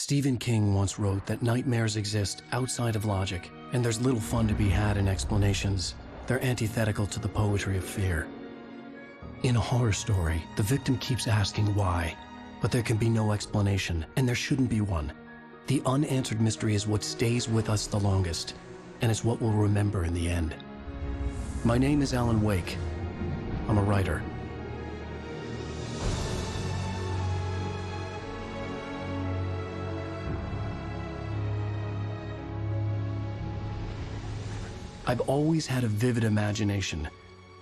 Stephen King once wrote that nightmares exist outside of logic, and there's little fun to be had in explanations. They're antithetical to the poetry of fear. In a horror story, the victim keeps asking why, but there can be no explanation, and there shouldn't be one. The unanswered mystery is what stays with us the longest, and it's what we'll remember in the end. My name is Alan Wake. I'm a writer. I've always had a vivid imagination,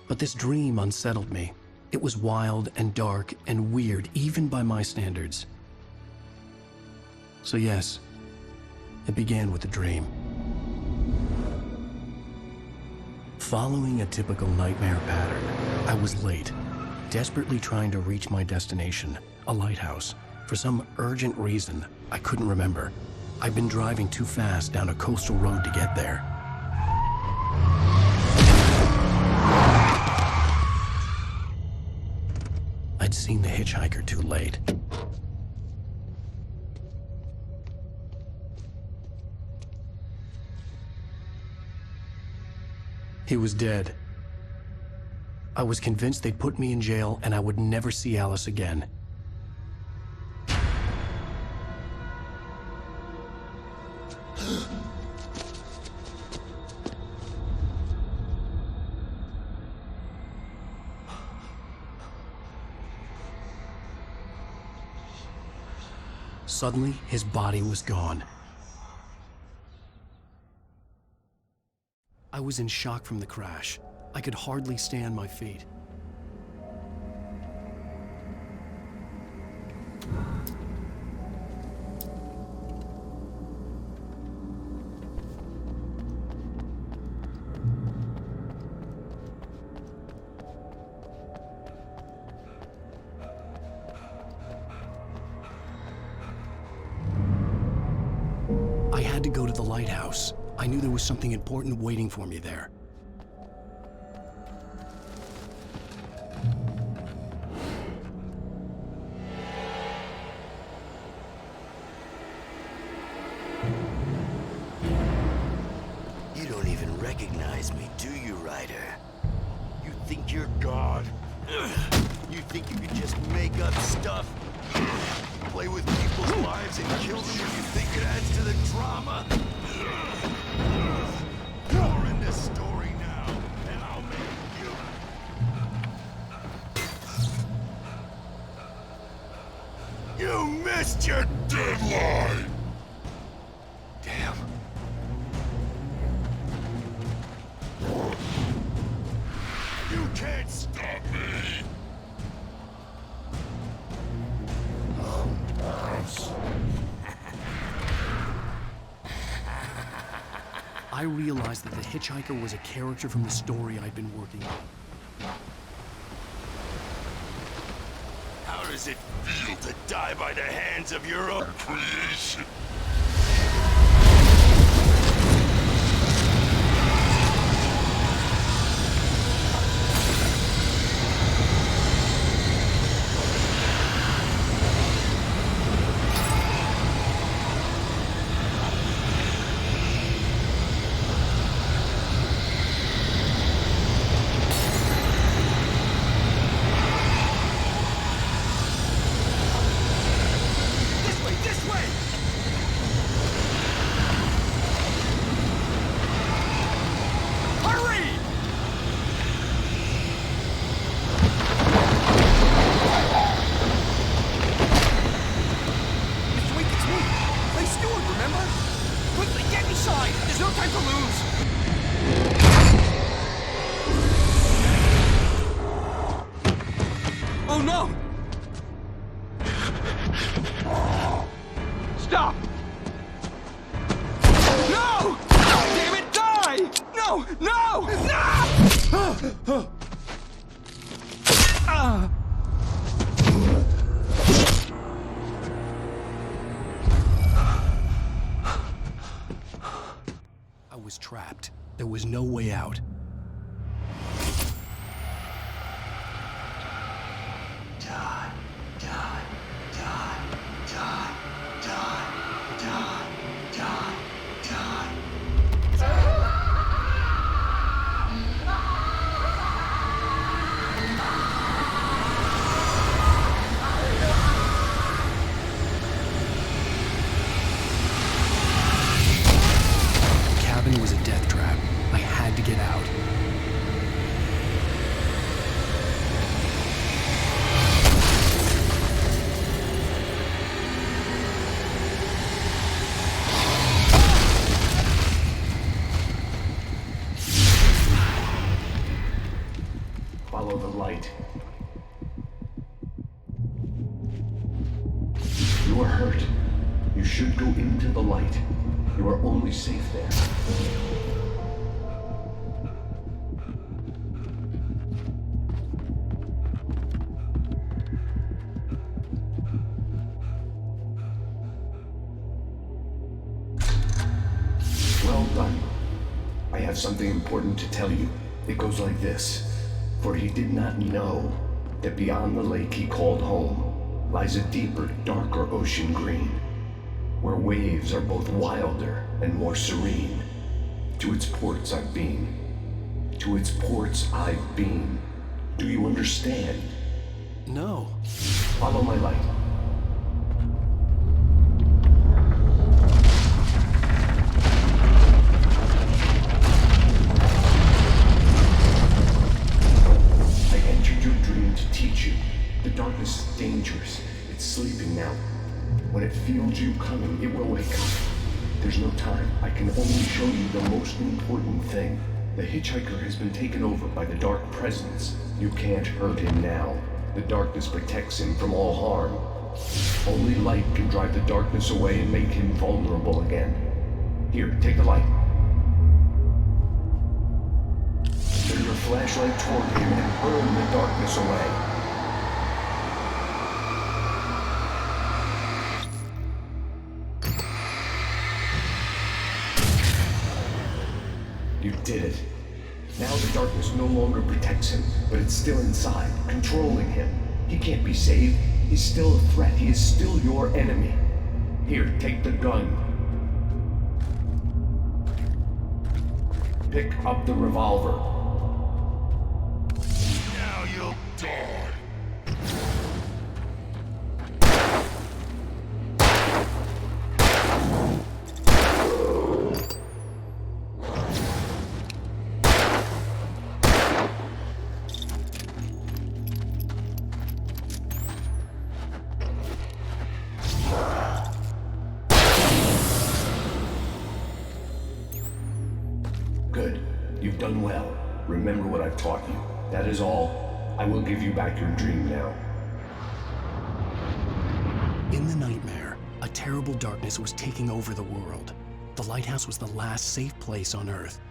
but this dream unsettled me. It was wild and dark and weird, even by my standards. So yes, it began with a dream. Following a typical nightmare pattern, I was late, desperately trying to reach my destination, a lighthouse. For some urgent reason, I couldn't remember. I'd been driving too fast down a coastal road to get there. I'd seen the hitchhiker too late. He was dead. I was convinced they'd put me in jail and I would never see Alice again. Suddenly, his body was gone. I was in shock from the crash. I could hardly stay on my feet. I had to go to the lighthouse. I knew there was something important waiting for me there. You don't even recognize me, do you, Ryder? You think you're God? You think you can just make up stuff? Play with people's lives and kill them when you think it adds to the drama? You're in this story now, and I'll make you. You missed your deadline! Damn. You can't stop me! I realized that the hitchhiker was a character from the story I'd been working on. How does it feel to die by the hands of your own creation? Oh no! Stop! No! Damn it, die! No! No! No! I was trapped. There was no way out. Die, die, die, die, die. are hurt. You should go into the light. You are only safe there. Well done. I have something important to tell you. It goes like this. For he did not know that beyond the lake he called home lies a deeper, darker ocean green, where waves are both wilder and more serene. To its ports I've been. To its ports I've been. Do you understand? No. Follow my light. I entered your dream to teach you. The darkness is dangerous. It's sleeping now. When it feels you coming, it will wake up. There's no time. I can only show you the most important thing. The hitchhiker has been taken over by the dark presence. You can't hurt him now. The darkness protects him from all harm. Only light can drive the darkness away and make him vulnerable again. Here, take the light. Turn your flashlight toward him and burn the darkness away. You did it. Now the darkness no longer protects him, but it's still inside, controlling him. He can't be saved. He's still a threat. He is still your enemy. Here, take the gun. Pick up the revolver. Now you'll die. Good. You've done well. Remember what I've taught you. That is all. I will give you back your dream now. In the nightmare, a terrible darkness was taking over the world. The lighthouse was the last safe place on Earth.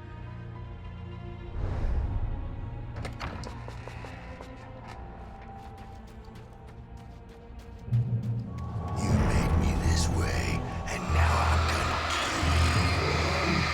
You made me this way, and now I'm gonna kill you.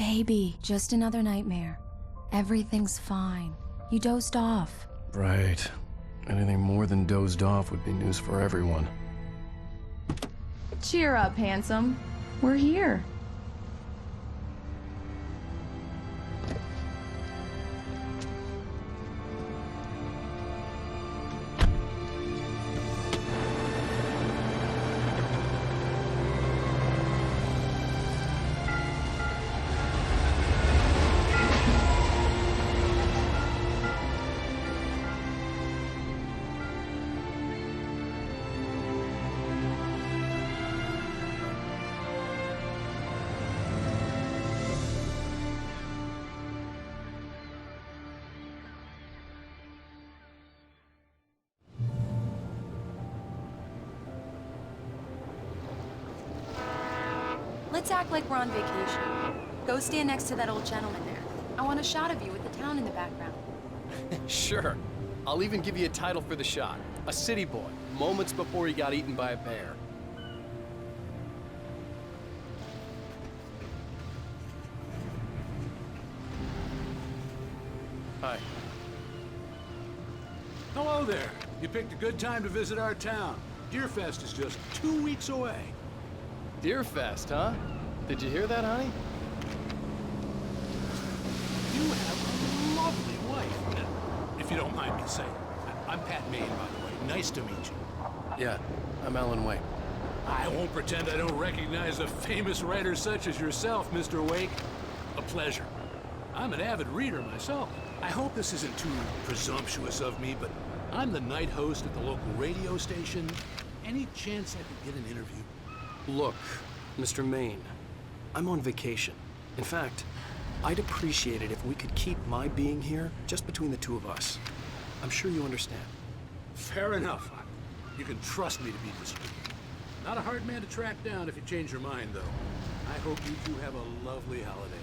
baby. Just another nightmare. Everything's fine. You dozed off. Right. Anything more than dozed off would be news for everyone. Cheer up, handsome. We're here. Let's act like we're on vacation. Go stand next to that old gentleman there. I want a shot of you with the town in the background. Sure. I'll even give you a title for the shot. A city boy, moments before he got eaten by a bear. Hi. Hello there. You picked a good time to visit our town. Deerfest is just 2 weeks away. Deerfest, huh? Did you hear that, honey? You have a lovely wife. If you don't mind me saying. I'm Pat Maine, by the way. Nice to meet you. Yeah, I'm Alan Wake. I won't pretend I don't recognize a famous writer such as yourself, Mr. Wake. A pleasure. I'm an avid reader myself. I hope this isn't too presumptuous of me, but I'm the night host at the local radio station. Any chance I could get an interview? Look, Mr. Maine, I'm on vacation. In fact, I'd appreciate it if we could keep my being here just between the two of us. I'm sure you understand. Fair enough. You can trust me to be discreet. Not a hard man to track down if you change your mind, though. I hope you two have a lovely holiday.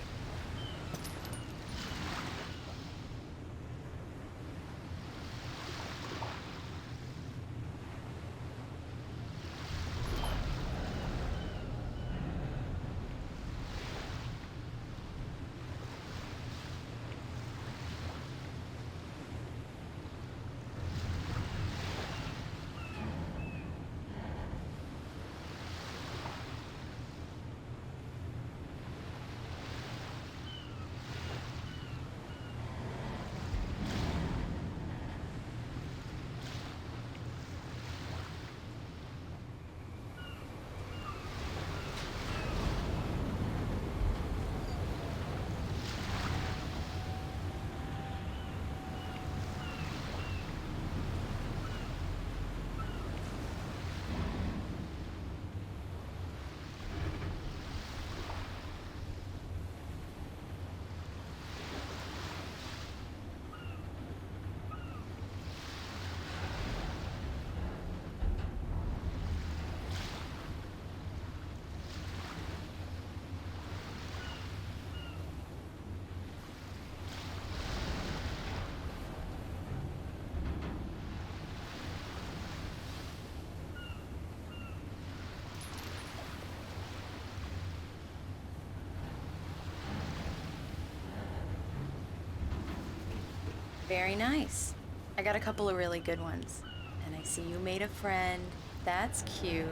Very nice. I got a couple of really good ones. And I see you made a friend. That's cute.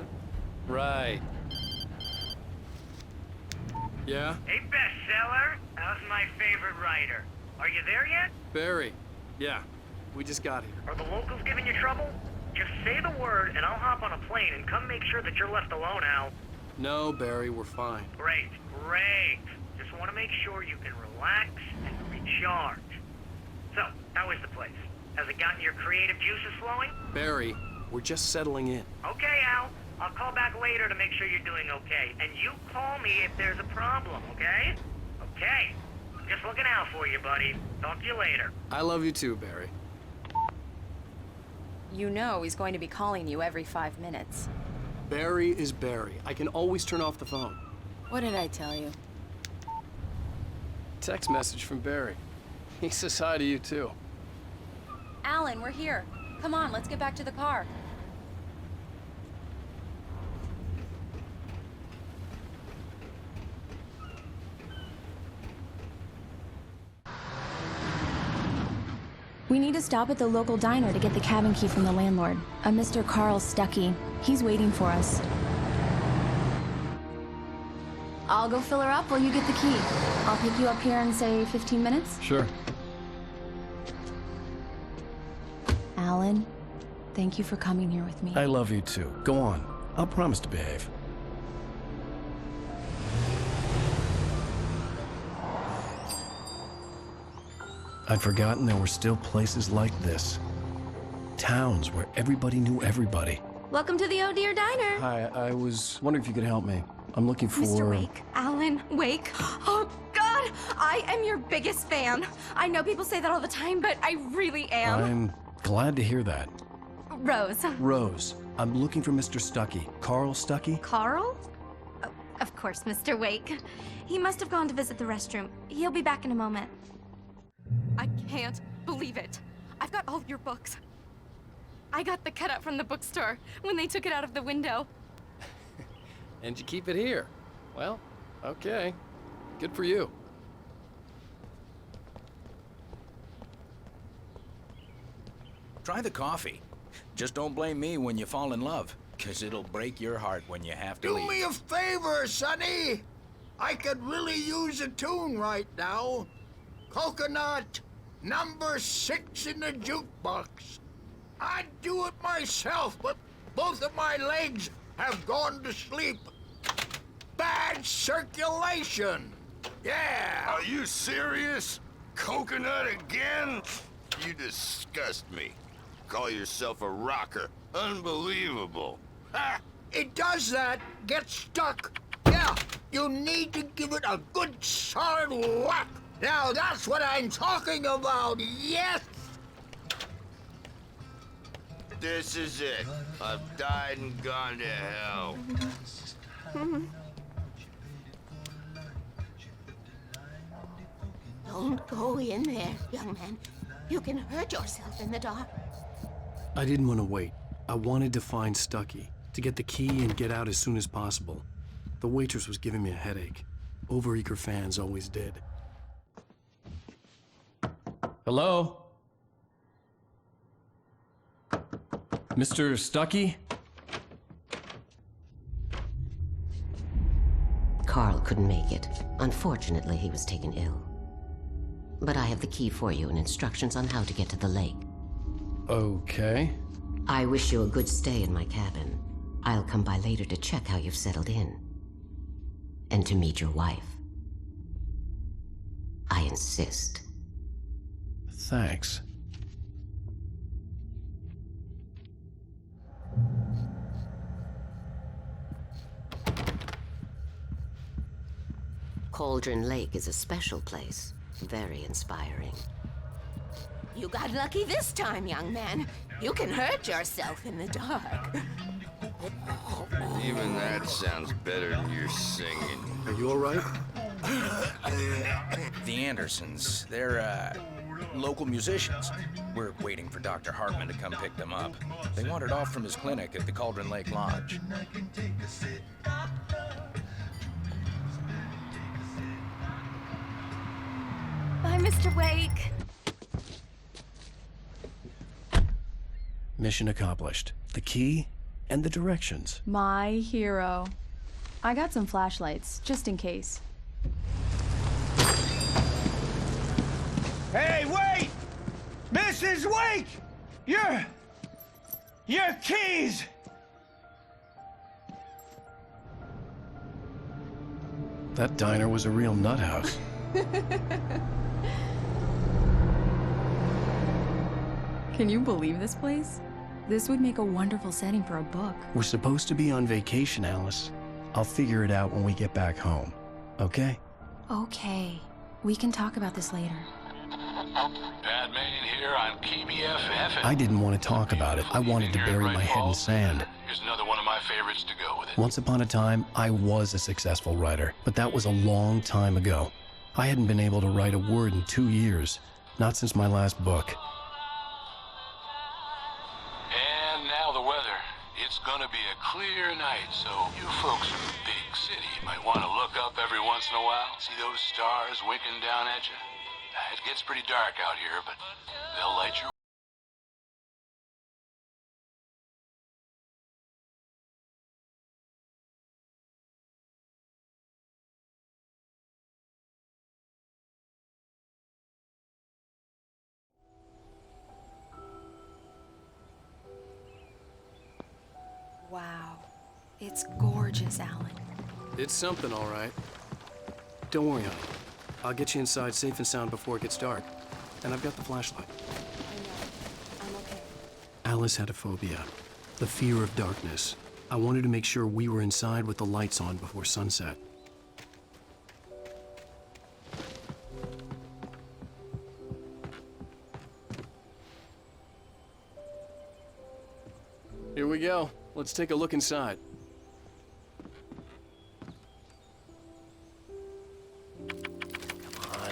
Right. Yeah? Hey, bestseller. How's my favorite writer? Are you there yet? Barry. Yeah, we just got here. Are the locals giving you trouble? Just say the word and I'll hop on a plane and come make sure that you're left alone, Al. No, Barry, we're fine. Great, great. Just want to make sure you can relax and recharge. So, how is the place? Has it gotten your creative juices flowing? Barry, we're just settling in. Okay, Al. I'll call back later to make sure you're doing okay. And you call me if there's a problem, okay? Okay. I'm just looking out for you, buddy. Talk to you later. I love you too, Barry. You know he's going to be calling you every 5 minutes. Barry is Barry. I can always turn off the phone. What did I tell you? Text message from Barry. He says hi to you too. Alan, we're here. Come on, let's get back to the car. We need to stop at the local diner to get the cabin key from the landlord, a Mr. Carl Stuckey. He's waiting for us. I'll go fill her up while you get the key. I'll pick you up here in, say, 15 minutes? Sure. Alan, thank you for coming here with me. I love you too. Go on. I'll promise to behave. I'd forgotten there were still places like this. Towns where everybody knew everybody. Welcome to the Oh Dear Diner. Hi, I was wondering if you could help me. I'm looking for... Mr. Wake. Alan Wake. Oh, God! I am your biggest fan. I know people say that all the time, but I really am. I'm glad to hear that. Rose. Rose, I'm looking for Mr. Stuckey. Carl Stuckey? Carl? Oh, of course, Mr. Wake. He must have gone to visit the restroom. He'll be back in a moment. I can't believe it. I've got all your books. I got the cutout from the bookstore when they took it out of the window. And you keep it here. Well, okay. Good for you. Try the coffee. Just don't blame me when you fall in love, 'cause it'll break your heart when you have to Do leave. me a favor, Sonny. I could really use a tune right now. Coconut, number 6 in the jukebox. I'd do it myself, but both of my legs have gone to sleep. Bad circulation. Yeah. Are you serious? Coconut again? You disgust me. Call yourself a rocker. Unbelievable. Ha! It does that. Get stuck. Yeah, you need to give it a good solid whack. Now that's what I'm talking about, yes! This is it. I've died and gone to hell. Don't go in there, young man. You can hurt yourself in the dark. I didn't want to wait. I wanted to find Stuckey, to get the key and get out as soon as possible. The waitress was giving me a headache. Overeager fans always did. Hello? Mr. Stuckey? Carl couldn't make it. Unfortunately, he was taken ill. But I have the key for you and instructions on how to get to the lake. Okay. I wish you a good stay in my cabin. I'll come by later to check how you've settled in. And to meet your wife. I insist. Thanks. Cauldron Lake is a special place. Very inspiring. You got lucky this time, young man. You can hurt yourself in the dark. Even that sounds better than your singing. Are you all right? The Andersons, they're, local musicians. We're waiting for Dr. Hartman to come pick them up. They wandered off from his clinic at the Cauldron Lake Lodge. Bye, Mr. Wake. Mission accomplished. The key and the directions. My hero. I got some flashlights, just in case. Hey, wait! Mrs. Wake! Your keys! That diner was a real nut house. Can you believe this place? This would make a wonderful setting for a book. We're supposed to be on vacation, Alice. I'll figure it out when we get back home. Okay? Okay. We can talk about this later. Pat Main here on KBFF. I didn't want to talk about it. I wanted to bury my head in sand. Here's another one of my favorites to go with it. Once upon a time, I was a successful writer, but that was a long time ago. I hadn't been able to write a word in 2 years, not since my last book. And now the weather. It's gonna be a clear night, so you folks in the big city might want to look up every once in a while, see those stars winking down at you. It gets pretty dark out here, but they'll light your... Wow. It's gorgeous, Alan. It's something, all right. Don't worry, honey. I'll get you inside safe and sound before it gets dark. And I've got the flashlight. I know. I'm okay. Alice had a phobia, the fear of darkness. I wanted to make sure we were inside with the lights on before sunset. Here we go. Let's take a look inside. Come on.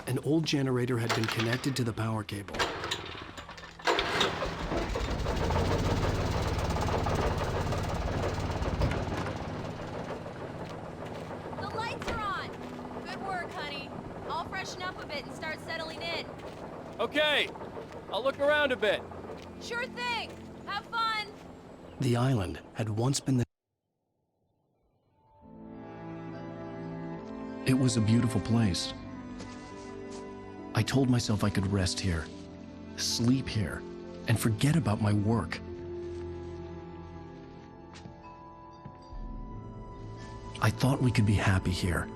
An old generator had been connected to the power cable. The lights are on! Good work, honey. I'll freshen up a bit and start settling in. Okay, I'll look around a bit. Sure thing! Have fun! The island had once been the... It was a beautiful place. I told myself I could rest here, sleep here, and forget about my work. I thought we could be happy here.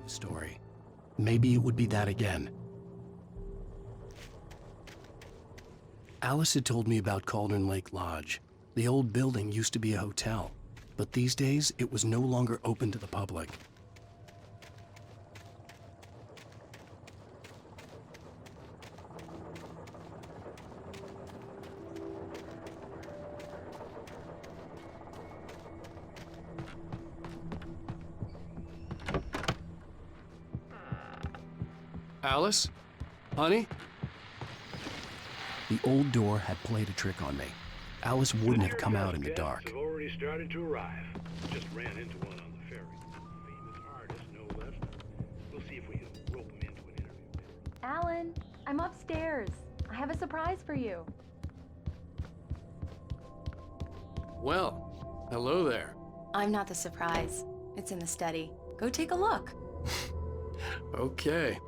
Story. Maybe it would be that again. Alice had told me about Cauldron Lake Lodge. The old building used to be a hotel, but these days it was no longer open to the public. Alice? Honey? The old door had played a trick on me. Alice wouldn't have come out in the dark. Have already started to arrive. Just ran into one on the ferry. Famous artist, no less. We'll see if we can rope him into an interview. Alan, I'm upstairs. I have a surprise for you. Well, hello there. I'm not the surprise. It's in the study. Go take a look. Okay.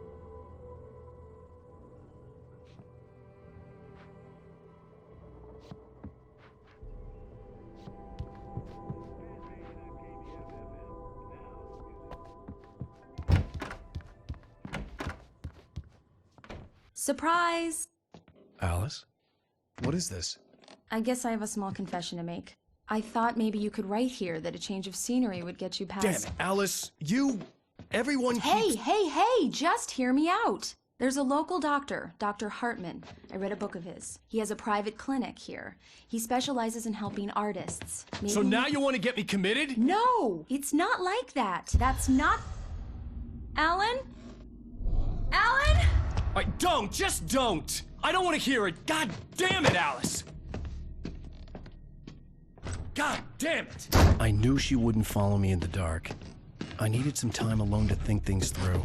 Surprise! Alice? What is this? I guess I have a small confession to make. I thought maybe you could write here that a change of scenery would get you past... Damn it, Alice! Everyone keeps... Hey! Just hear me out! There's a local doctor, Dr. Hartman. I read a book of his. He has a private clinic here. He specializes in helping artists. So now you want to get me committed? No! It's not like that. That's not... Alan? Alan? Just don't! I don't want to hear it! God damn it, Alice! God damn it! I knew she wouldn't follow me in the dark. I needed some time alone to think things through.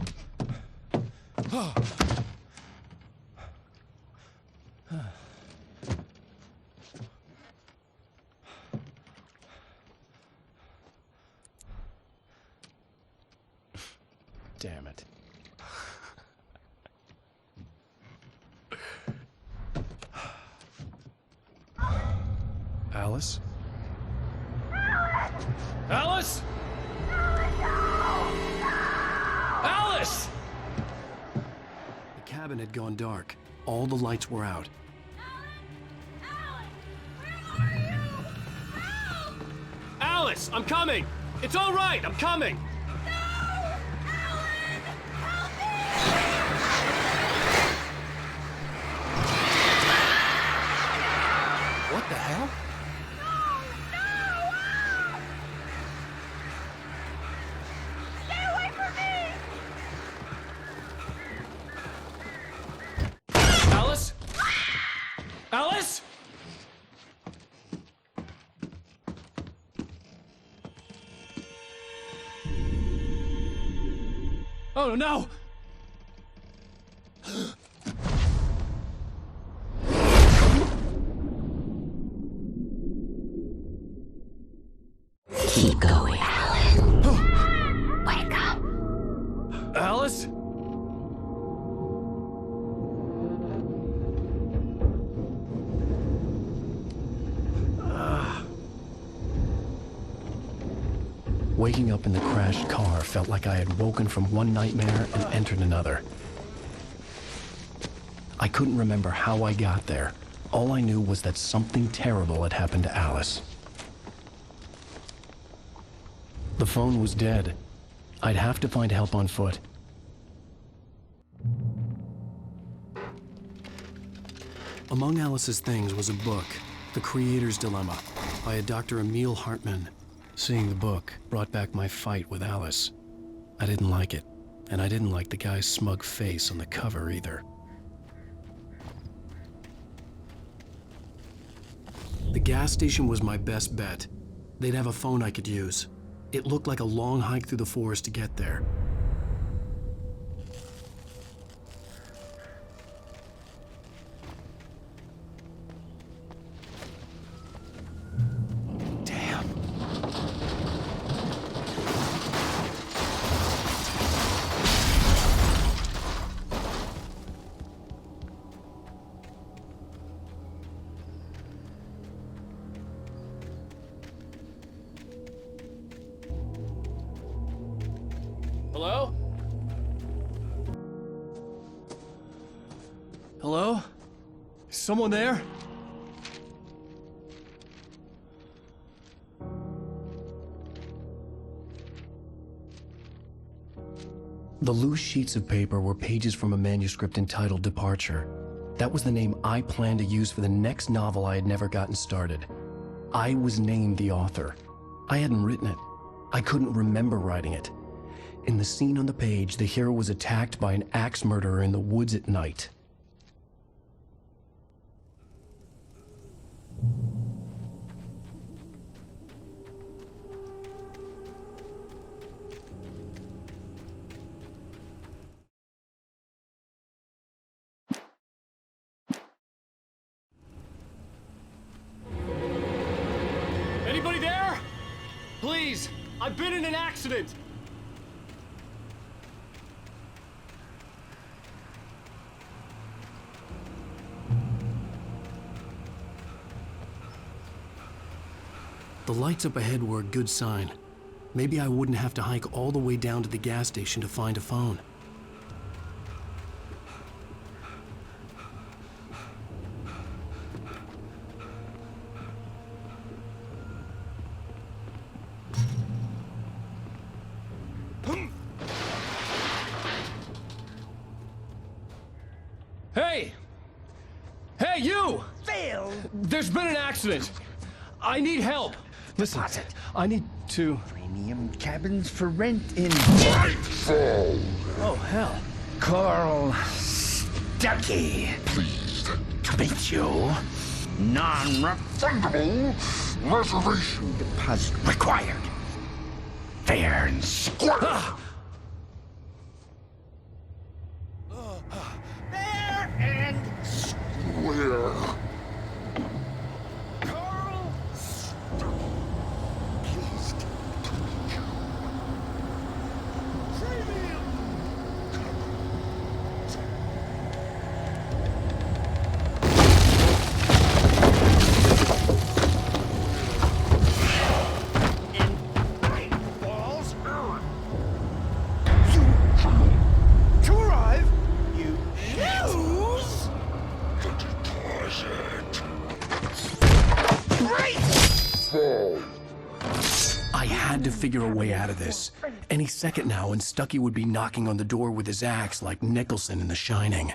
Damn it. Alice? Alice? Alice! The cabin had gone dark. All the lights were out. Alice, I'm coming! It's all right, I'm coming! What the hell? Alice? Oh no! Keep going, Alan. Wake up. Alice? Waking up in the crashed car felt like I had woken from one nightmare and entered another. I couldn't remember how I got there. All I knew was that something terrible had happened to Alice. The phone was dead. I'd have to find help on foot. Among Alice's things was a book, The Creator's Dilemma, by a Dr. Emil Hartman. Seeing the book brought back my fight with Alice. I didn't like it, and I didn't like the guy's smug face on the cover either. The gas station was my best bet. They'd have a phone I could use. It looked like a long hike through the forest to get there. Hello? Hello? Is someone there? The loose sheets of paper were pages from a manuscript entitled Departure. That was the name I planned to use for the next novel I had never gotten started. I was named the author. I hadn't written it. I couldn't remember writing it. In the scene on the page, the hero was attacked by an axe murderer in the woods at night. Anybody there? Please, I've been in an accident. The lights up ahead were a good sign. Maybe I wouldn't have to hike all the way down to the gas station to find a phone. Hey! Hey, you! Phil! There's been an accident. I need help. Listen, I need to... Premium cabins for rent in... Oh, hell. Carl Stuckey. Pleased to meet you. Non-refundable reservation deposit required. Fair and square. Fair and square. Carl Stuckey. Pleased to meet you. Premium. I had to figure a way out of this. Any second now, and Stuckey would be knocking on the door with his axe like Nicholson in The Shining.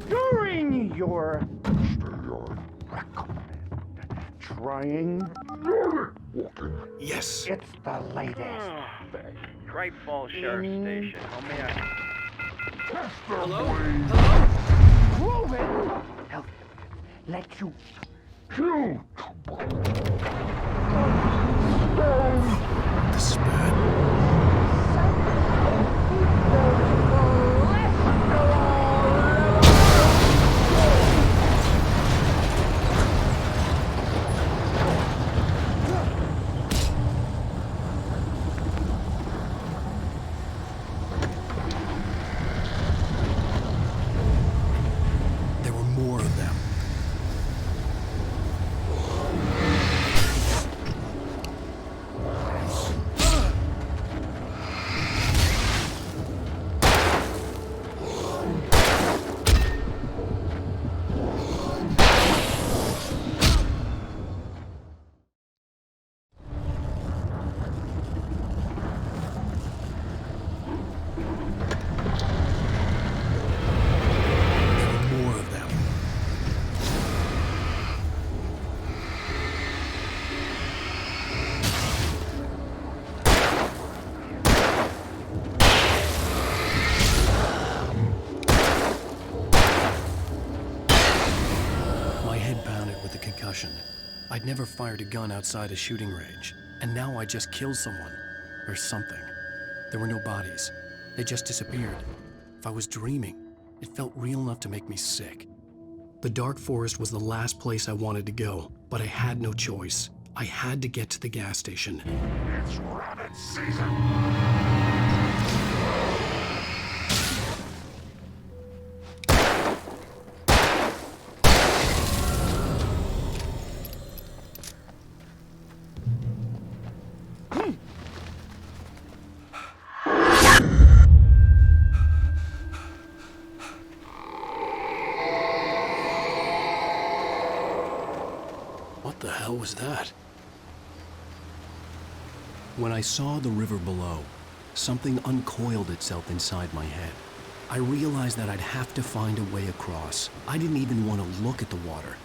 During your record trying? Yes. It's the latest. Tripe Falls Sheriff Station. How may I... Hello? Prove it! Help let you kill. This is bad. There were more of them. More of them. My head pounded with the concussion. I'd never fired a gun outside a shooting range, and now I just killed someone. Or something. There were no bodies. They just disappeared. If I was dreaming, it felt real enough to make me sick. The dark forest was the last place I wanted to go, but I had no choice. I had to get to the gas station. It's rabbit season. What the hell was that? When I saw the river below, something uncoiled itself inside my head. I realized that I'd have to find a way across. I didn't even want to look at the water.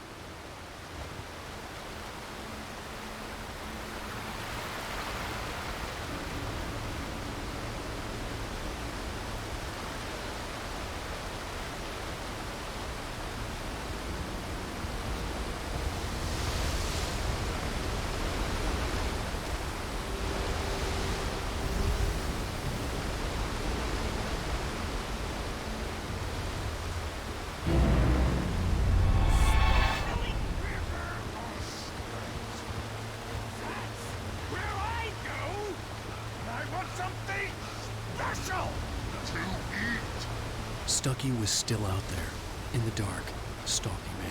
Stucky was still out there, in the dark, stalking me.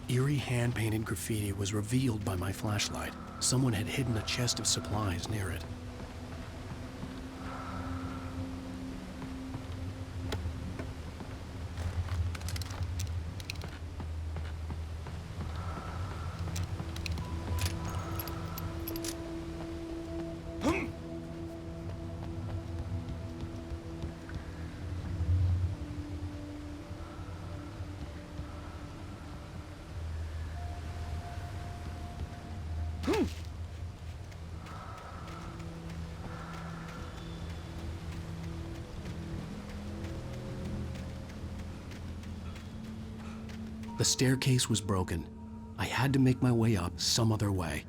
Eerie hand-painted graffiti was revealed by my flashlight. Someone had hidden a chest of supplies near it. The staircase was broken. I had to make my way up some other way.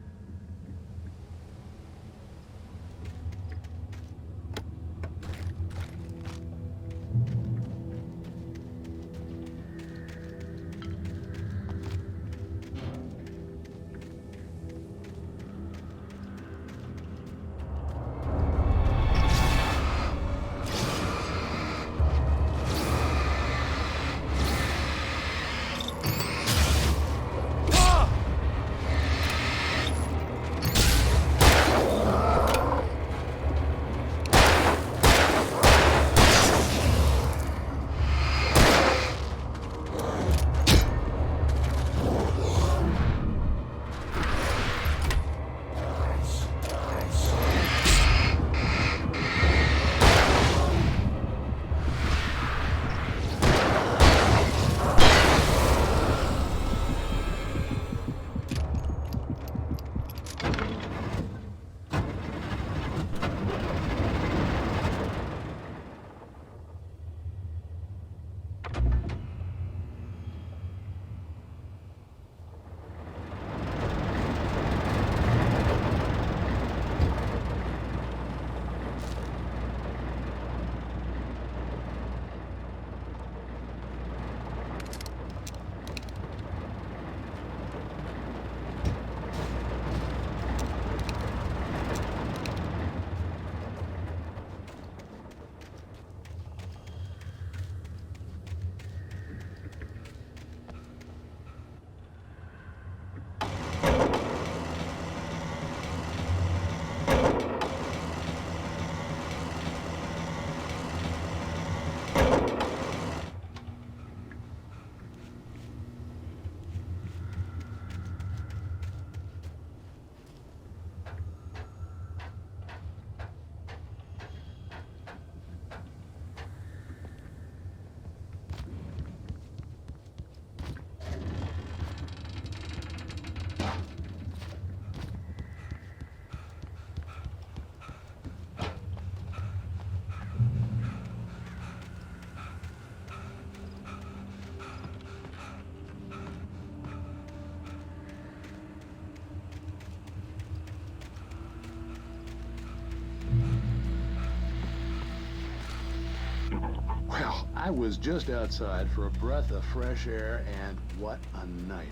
Well, I was just outside for a breath of fresh air, and what a night.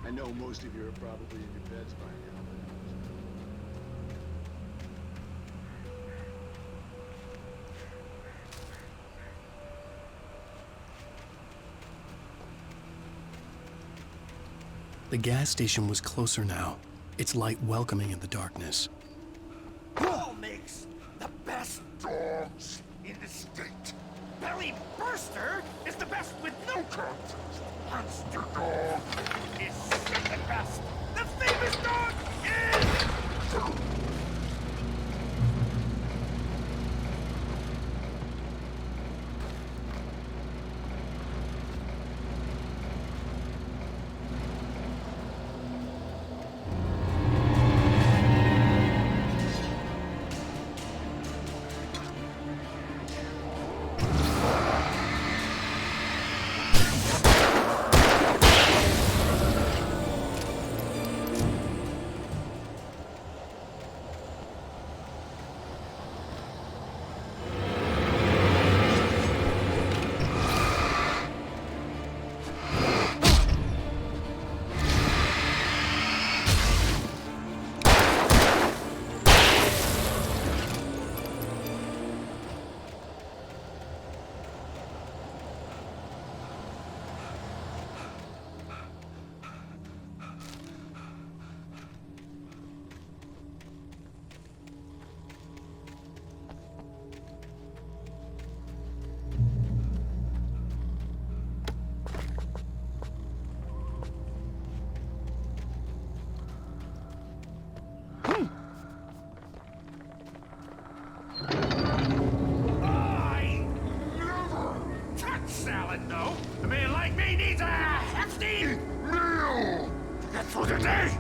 I know most of you are probably in your beds by now, The gas station was closer now, its light welcoming in the darkness. Who makes the best dogs in the state? Belly Burster is the best with no contest. Monster Dog is second best. The famous dog is... Salad, though. A man like me needs a hefty meal. That's for the day.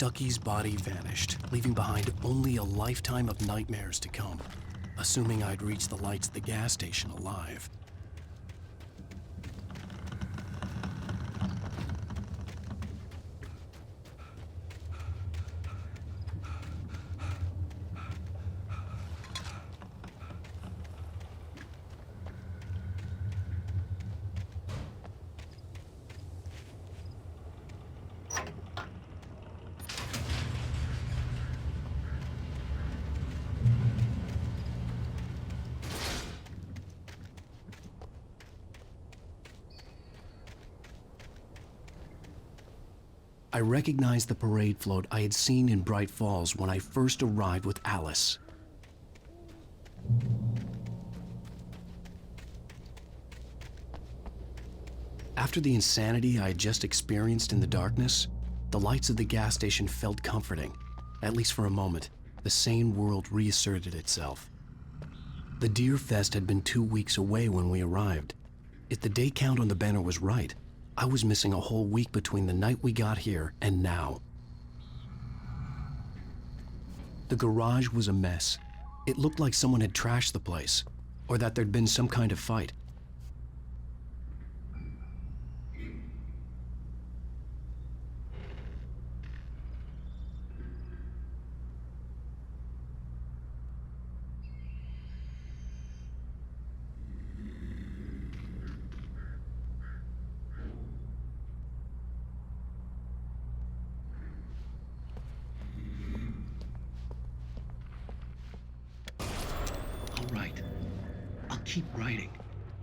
Stucky's body vanished, leaving behind only a lifetime of nightmares to come, assuming I'd reach the lights at the gas station alive. I recognized the parade float I had seen in Bright Falls when I first arrived with Alice. After the insanity I had just experienced in the darkness, the lights of the gas station felt comforting, at least for a moment. The sane world reasserted itself. The Deer Fest had been 2 weeks away when we arrived. If the day count on the banner was right, I was missing a whole week between the night we got here and now. The garage was a mess. It looked like someone had trashed the place, or that there'd been some kind of fight. Keep writing.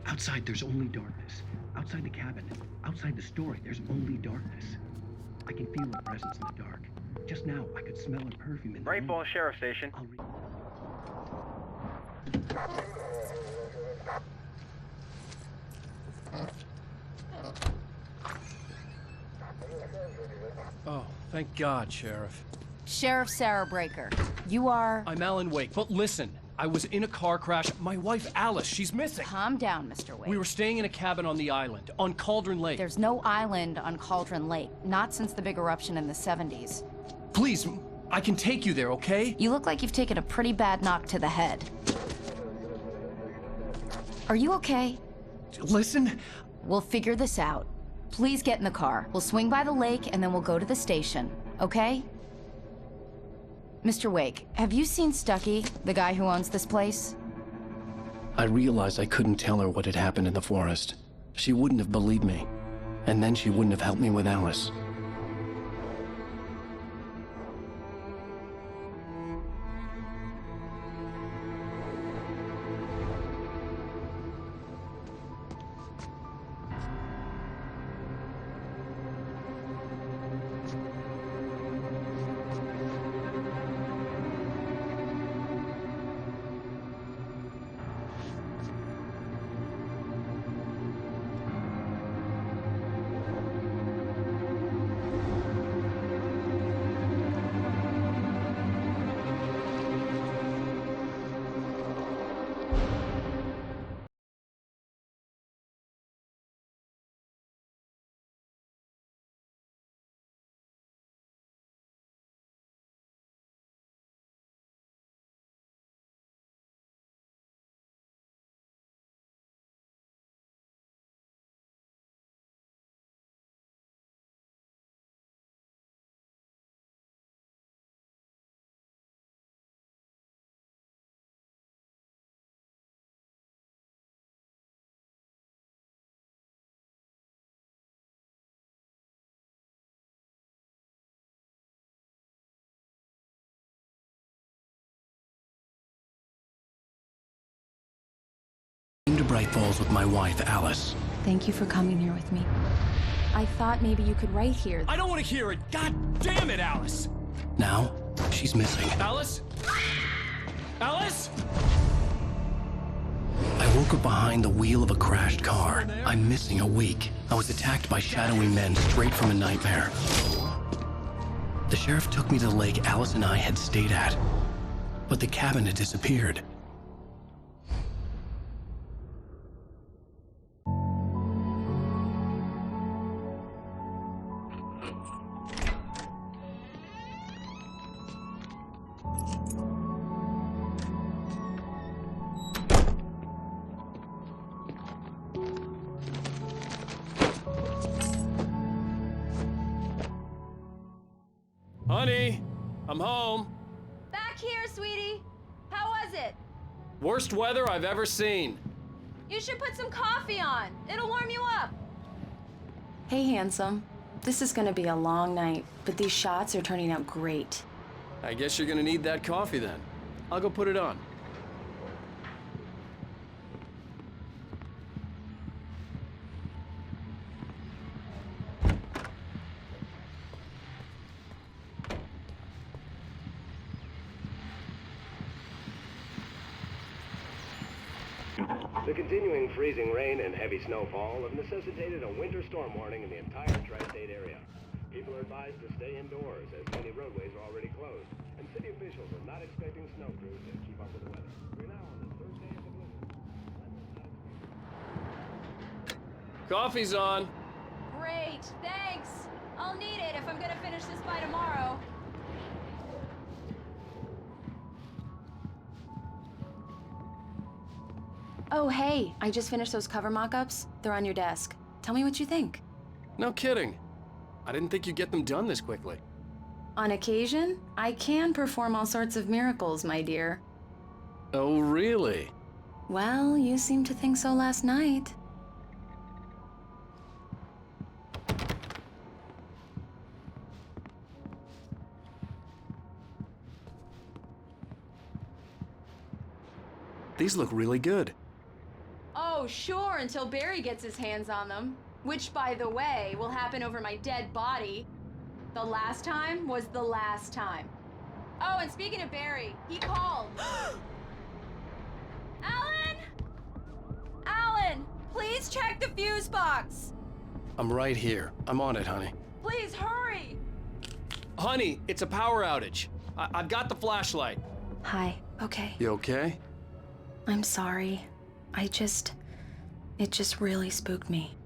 Outside, there's only darkness. Outside the cabin, outside the story, there's only darkness. I can feel a presence in the dark. Just now, I could smell a perfume in the Bright room. Falls Sheriff Station. Oh, thank God, Sheriff. Sheriff Sarah Breaker. You are... I'm Alan Wake, but listen. I was in a car crash. My wife, Alice, she's missing. Calm down, Mr. Wake. We were staying in a cabin on the island, on Cauldron Lake. There's no island on Cauldron Lake. Not since the big eruption in the 70s. Please, I can take you there, okay? You look like you've taken a pretty bad knock to the head. Are you okay? Listen. We'll figure this out. Please get in the car. We'll swing by the lake and then we'll go to the station, okay? Mr. Wake, have you seen Stucky, the guy who owns this place? I realized I couldn't tell her what had happened in the forest. She wouldn't have believed me. And then she wouldn't have helped me with Alice. I came to Bright Falls with my wife, Alice. Thank you for coming here with me. I thought maybe you could write here. I don't want to hear it! God damn it, Alice! Now, she's missing. Alice? Alice? I woke up behind the wheel of a crashed car. I'm missing a week. I was attacked by shadowy men straight from a nightmare. The sheriff took me to the lake Alice and I had stayed at. But the cabin had disappeared. Honey, I'm home. Back here, sweetie. How was it? Worst weather I've ever seen. You should put some coffee on. It'll warm you up. Hey, handsome. This is gonna be a long night, but these shots are turning out great. I guess you're gonna need that coffee then. I'll go put it on. The continuing freezing rain and heavy snowfall have necessitated a winter storm warning in the entire tri-state area. People are advised to stay indoors as many roadways are already closed, and city officials are not expecting snow crews to keep up with the weather. We're now on the third day of the blizzard. Coffee's on. Great, thanks. I'll need it if I'm gonna finish this by tomorrow. Oh, hey, I just finished those cover mock-ups. They're on your desk. Tell me what you think. No kidding. I didn't think you'd get them done this quickly. On occasion, I can perform all sorts of miracles, my dear. Oh, really? Well, you seemed to think so last night. These look really good. Oh, sure, until Barry gets his hands on them. Which, by the way, will happen over my dead body. The last time was the last time. Oh, and speaking of Barry, he called. Alan! Alan! Please check the fuse box! I'm right here. I'm on it, honey. Please, hurry! Honey, it's a power outage. I've got the flashlight. Hi, okay. You okay? I'm sorry. It just really spooked me.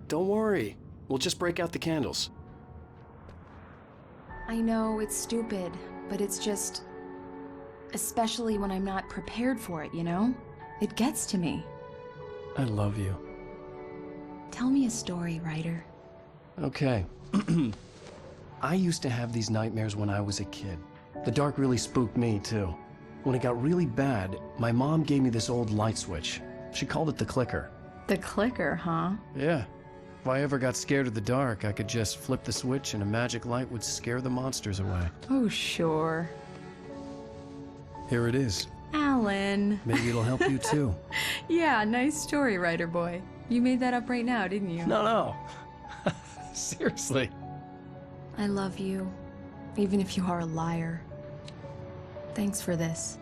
Don't worry. We'll just break out the candles. I know, it's stupid, but it's just... Especially when I'm not prepared for it, you know? It gets to me. I love you. Tell me a story, Ryder. Okay. I used to have these nightmares when I was a kid. The dark really spooked me, too. When it got really bad, my mom gave me this old light switch. She called it the clicker. The clicker, huh? Yeah. If I ever got scared of the dark, I could just flip the switch and a magic light would scare the monsters away. Oh, sure. Here it is. Alan. Maybe it'll help you too. Yeah, nice story, Ryder boy. You made that up right now, didn't you? No. Seriously. I love you, even if you are a liar. Thanks for this.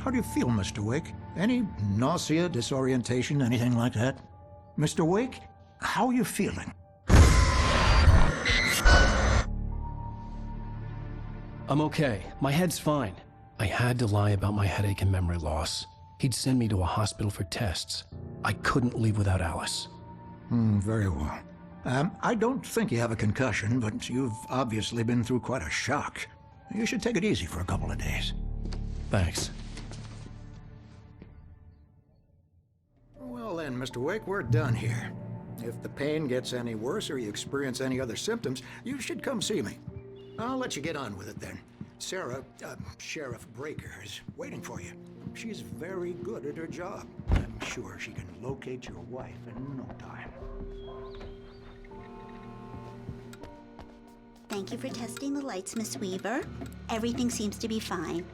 How do you feel, Mr. Wake? Any nausea, disorientation, anything like that? Mr. Wake, how are you feeling? I'm okay. My head's fine. I had to lie about my headache and memory loss. He'd send me to a hospital for tests. I couldn't leave without Alice. Very well. I don't think you have a concussion, but you've obviously been through quite a shock. You should take it easy for a couple of days. Thanks. Well then, Mr. Wake, we're done here. If the pain gets any worse or you experience any other symptoms, you should come see me. I'll let you get on with it then. Sarah, Sheriff Breaker, is waiting for you. She's very good at her job. I'm sure she can locate your wife in no time. Thank you for testing the lights, Miss Weaver. Everything seems to be fine.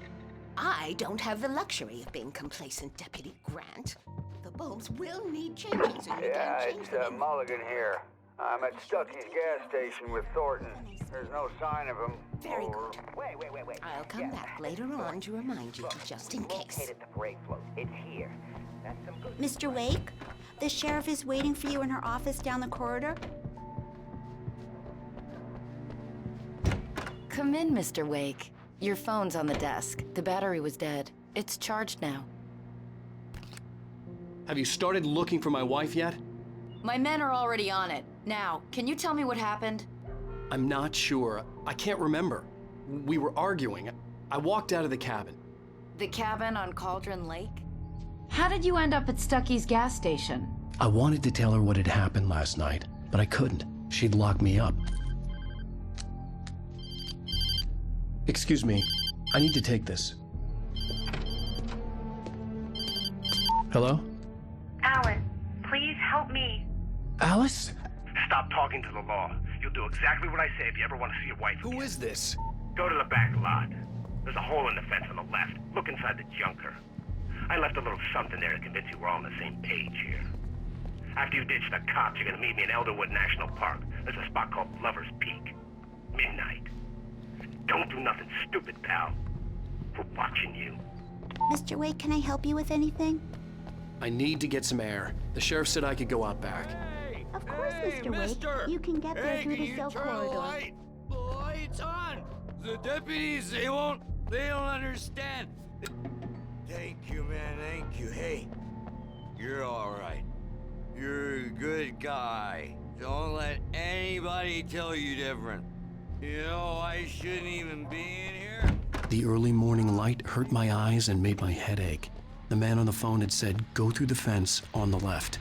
I don't have the luxury of being complacent, Deputy Grant. The bulbs will need changing, so you can change them. Mulligan here. I'm at Stucky's gas station with Thornton. There's no sign of him. Very good. Wait. I'll come back later on to remind you, just in case. Located the brake float. It's here. That's some good. Mr. Wake, the sheriff is waiting for you in her office down the corridor. Come in, Mr. Wake. Your phone's on the desk. The battery was dead. It's charged now. Have you started looking for my wife yet? My men are already on it. Now, can you tell me what happened? I'm not sure. I can't remember. We were arguing. I walked out of the cabin. The cabin on Cauldron Lake? How did you end up at Stucky's gas station? I wanted to tell her what had happened last night, but I couldn't. She'd lock me up. Excuse me. I need to take this. Hello? Alan, please help me. Alice? Stop talking to the law. You'll do exactly what I say if you ever want to see your wife again. Who is this? Go to the back lot. There's a hole in the fence on the left. Look inside the junker. I left a little something there to convince you we're all on the same page here. After you ditch the cops, you're gonna meet me in Elderwood National Park. There's a spot called Lover's Peak. Midnight. Don't do nothing stupid, pal. We're watching you. Mr. Wake, can I help you with anything? I need to get some air. The sheriff said I could go out back. Of course, Mr. Wake. You can get there through the cell corridor. The light's on. The deputies, they don't understand. Thank you, man, thank you. Hey, you're all right. You're a good guy. Don't let anybody tell you different. You know, I shouldn't even be in here. The early morning light hurt my eyes and made my head ache. The man on the phone had said, go through the fence on the left.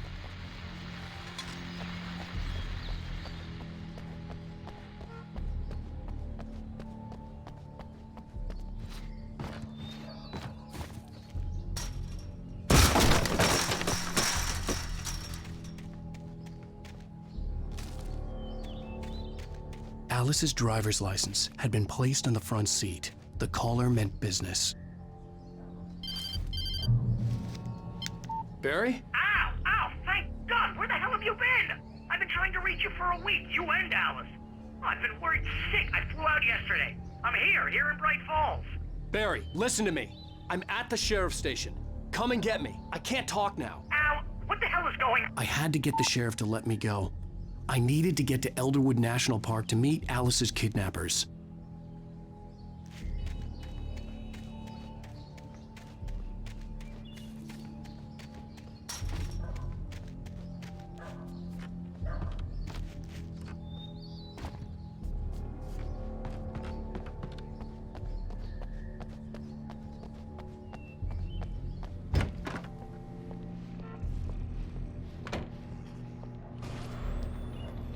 Alice's driver's license had been placed on the front seat. The caller meant business. Barry? Ow! Ow! Thank God! Where the hell have you been? I've been trying to reach you for a week, you and Alice. I've been worried sick. I flew out yesterday. I'm here in Bright Falls. Barry, listen to me. I'm at the sheriff's station. Come and get me. I can't talk now. Al, what the hell is going on? I had to get the sheriff to let me go. I needed to get to Elderwood National Park to meet Alice's kidnappers.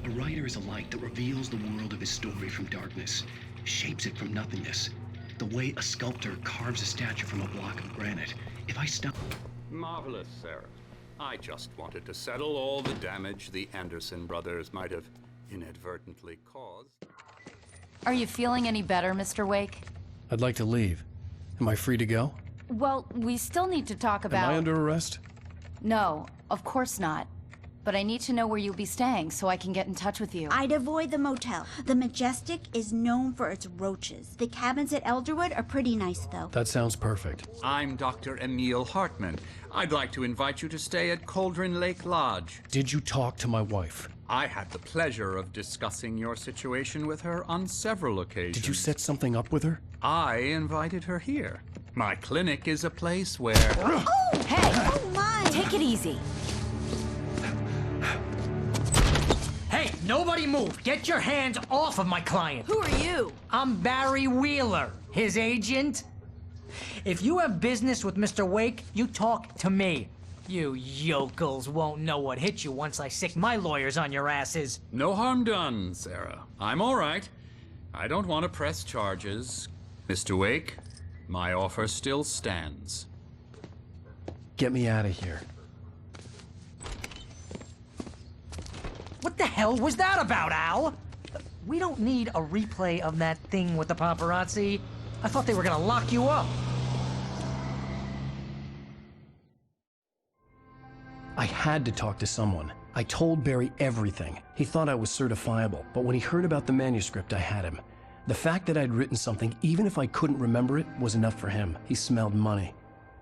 A writer is a light that reveals the world of his story from darkness, shapes it from nothingness. The way a sculptor carves a statue from a block of granite. If I stop... Marvelous, Sarah. I just wanted to settle all the damage the Anderson brothers might have inadvertently caused. Are you feeling any better, Mr. Wake? I'd like to leave. Am I free to go? Well, we still need to talk about... Am I under arrest? No, of course not. But I need to know where you'll be staying so I can get in touch with you. I'd avoid the motel. The Majestic is known for its roaches. The cabins at Elderwood are pretty nice, though. That sounds perfect. I'm Dr. Emil Hartman. I'd like to invite you to stay at Cauldron Lake Lodge. Did you talk to my wife? I had the pleasure of discussing your situation with her on several occasions. Did you set something up with her? I invited her here. My clinic is a place where... Oh! Hey! Oh, my! Take it easy. Hey, nobody move! Get your hands off of my client! Who are you? I'm Barry Wheeler, his agent. If you have business with Mr. Wake, you talk to me. You yokels won't know what hit you once I sick my lawyers on your asses. No harm done, Sarah. I'm all right. I don't want to press charges. Mr. Wake, my offer still stands. Get me out of here. What the hell was that about, Al? We don't need a replay of that thing with the paparazzi. I thought they were gonna lock you up. I had to talk to someone. I told Barry everything. He thought I was certifiable, but when he heard about the manuscript, I had him. The fact that I'd written something, even if I couldn't remember it, was enough for him. He smelled money.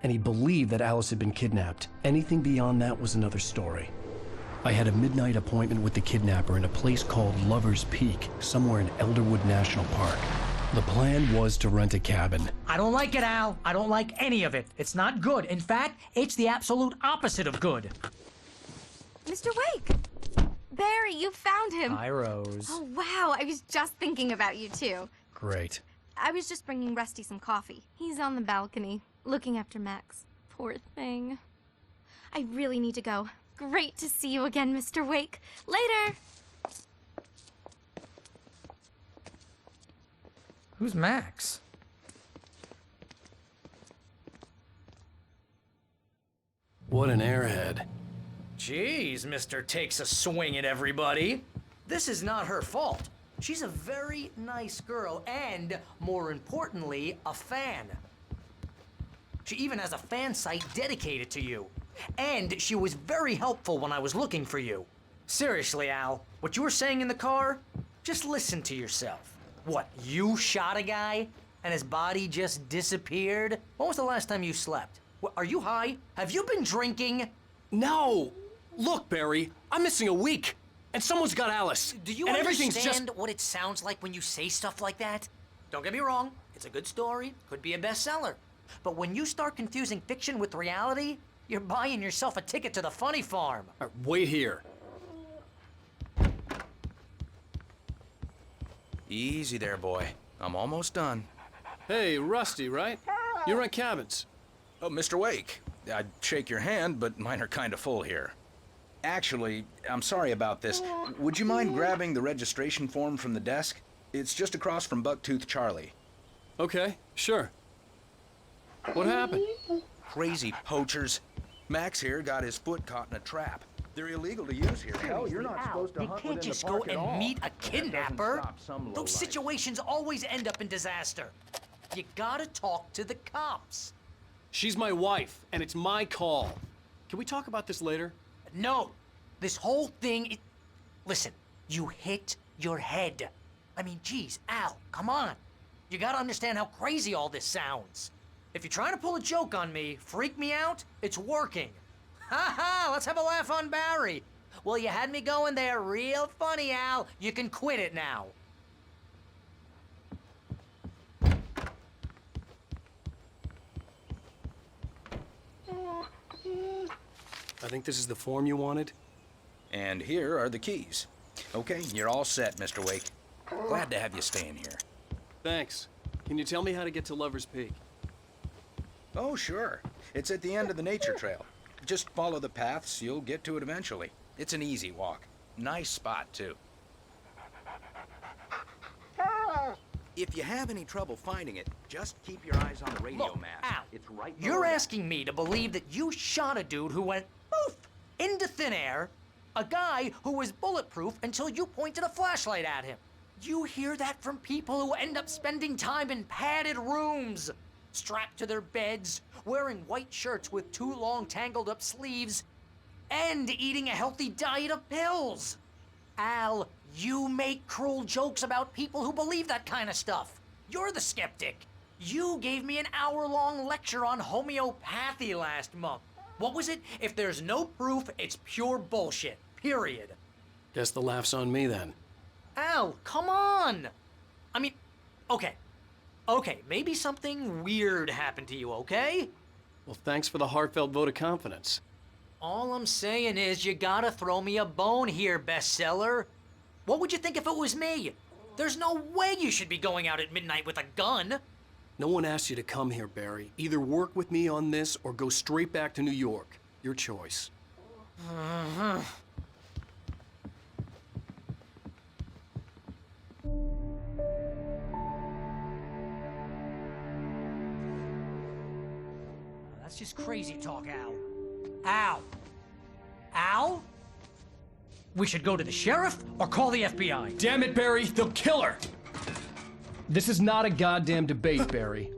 And he believed that Alice had been kidnapped. Anything beyond that was another story. I had a midnight appointment with the kidnapper in a place called Lover's Peak, somewhere in Elderwood National Park. The plan was to rent a cabin. I don't like it, Al. I don't like any of it. It's not good. In fact, it's the absolute opposite of good. Mr. Wake! Barry, you found him. Hi, Rose. Oh, wow. I was just thinking about you, too. Great. I was just bringing Rusty some coffee. He's on the balcony, looking after Max. Poor thing. I really need to go. Great to see you again, Mr. Wake. Later! Who's Max? What an airhead. Jeez, Mr. Takes a swing at everybody. This is not her fault. She's a very nice girl and, more importantly, a fan. She even has a fan site dedicated to you. And she was very helpful when I was looking for you. Seriously, Al, what you were saying in the car, just listen to yourself. What, you shot a guy and his body just disappeared? When was the last time you slept? What, are you high? Have you been drinking? No! Look, Barry, I'm missing a week, and someone's got Alice. Do you and understand what it sounds like when you say stuff like that? Don't get me wrong, it's a good story, could be a bestseller. But when you start confusing fiction with reality, you're buying yourself a ticket to the funny farm. Wait here. Easy there, boy. I'm almost done. Hey, Rusty, right? You rent cabins. Oh, Mr. Wake. I'd shake your hand, but mine are kind of full here. Actually, I'm sorry about this. Would you mind grabbing the registration form from the desk? It's just across from Bucktooth Charlie. Okay, sure. What happened? Crazy poachers. Max here got his foot caught in a trap. They're illegal to use here. Hell, you're not supposed to You hunt can't within just the go park at and all. meet a That doesn't kidnapper. stop some Those lowlife. situations always end up in disaster. You gotta talk to the cops. She's my wife, and it's my call. Can we talk about this later? No, this whole thing, listen, you hit your head. I mean, geez, Al, come on. You gotta understand how crazy all this sounds. If you're trying to pull a joke on me, freak me out, it's working. Ha ha, let's have a laugh on Barry. Well, you had me going there real funny, Al. You can quit it now. I think this is the form you wanted. And here are the keys. Okay, you're all set, Mr. Wake. Glad to have you staying here. Thanks. Can you tell me how to get to Lover's Peak? Oh, sure. It's at the end of the nature trail. Just follow the paths, you'll get to it eventually. It's an easy walk. Nice spot, too. If you have any trouble finding it, just keep your eyes on the radio Look, mast. Al, It's right you're below. asking me to believe that you shot a dude who went poof into thin air, a guy who was bulletproof until you pointed a flashlight at him. You hear that from people who end up spending time in padded rooms, strapped to their beds, wearing white shirts with too long tangled up sleeves, and eating a healthy diet of pills. Al, you make cruel jokes about people who believe that kind of stuff. You're the skeptic. You gave me an hour-long lecture on homeopathy last month. What was it? If there's no proof, it's pure bullshit. Period. Guess the laugh's on me then. Al, come on! I mean, okay. Okay, maybe something weird happened to you, okay? Well, thanks for the heartfelt vote of confidence. All I'm saying is you gotta throw me a bone here, bestseller. What would you think if it was me? There's no way you should be going out at midnight with a gun. No one asked you to come here, Barry. Either work with me on this or go straight back to New York. Your choice. That's just crazy talk, Al. Al! Al? We should go to the sheriff or call the FBI. Damn it, Barry, they'll kill her! This is not a goddamn debate, Barry.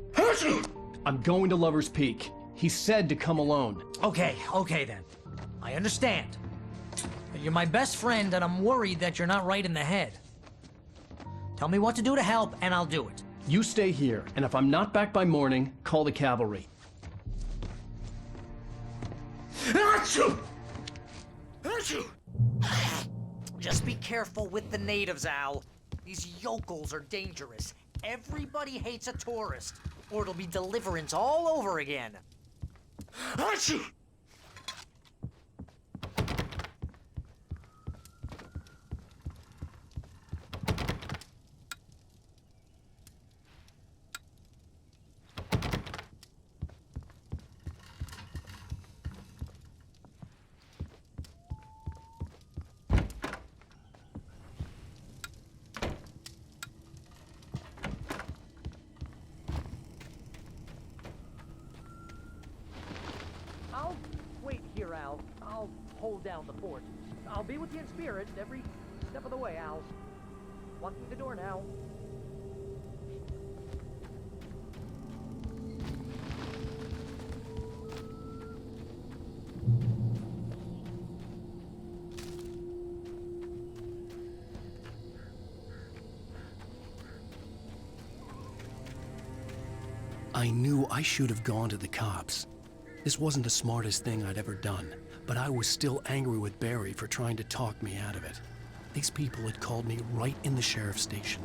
I'm going to Lover's Peak. He said to come alone. Okay then. I understand. But you're my best friend and I'm worried that you're not right in the head. Tell me what to do to help and I'll do it. You stay here, and if I'm not back by morning, call the cavalry. Just be careful with the natives, Al. These yokels are dangerous. Everybody hates a tourist, or it'll be Deliverance all over again. hold down the fort. I'll be with you in spirit every step of the way, Al. Locking the door now. I knew I should have gone to the cops. This wasn't the smartest thing I'd ever done, but I was still angry with Barry for trying to talk me out of it. These people had called me right in the sheriff's station.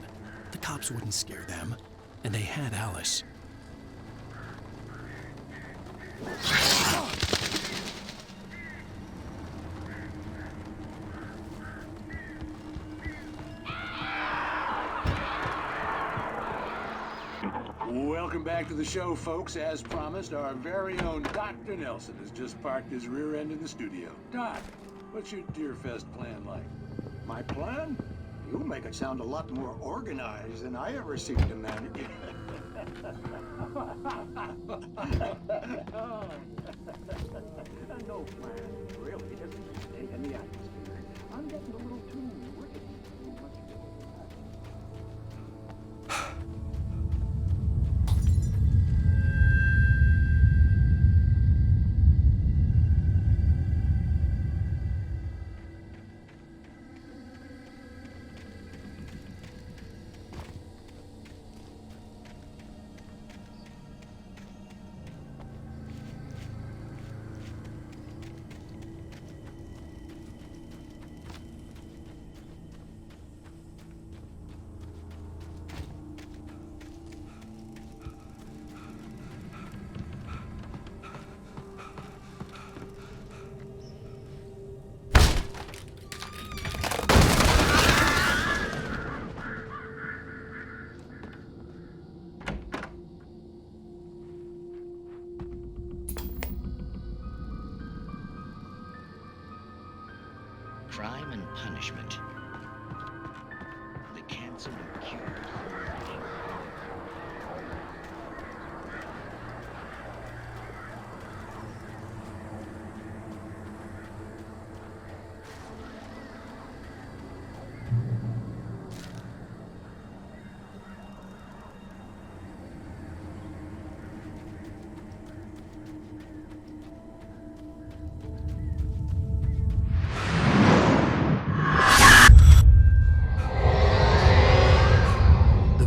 The cops wouldn't scare them, and they had Alice. Welcome back to the show, folks. As promised, our very own Dr. Nelson has just parked his rear end in the studio. Doc, what's your Deerfest plan like? My plan? You make it sound a lot more organized than I ever seemed to manage. No plan. Really, it doesn't stay in the atmosphere. I'm getting a little too rickety. Crime and punishment. The cancel and cure.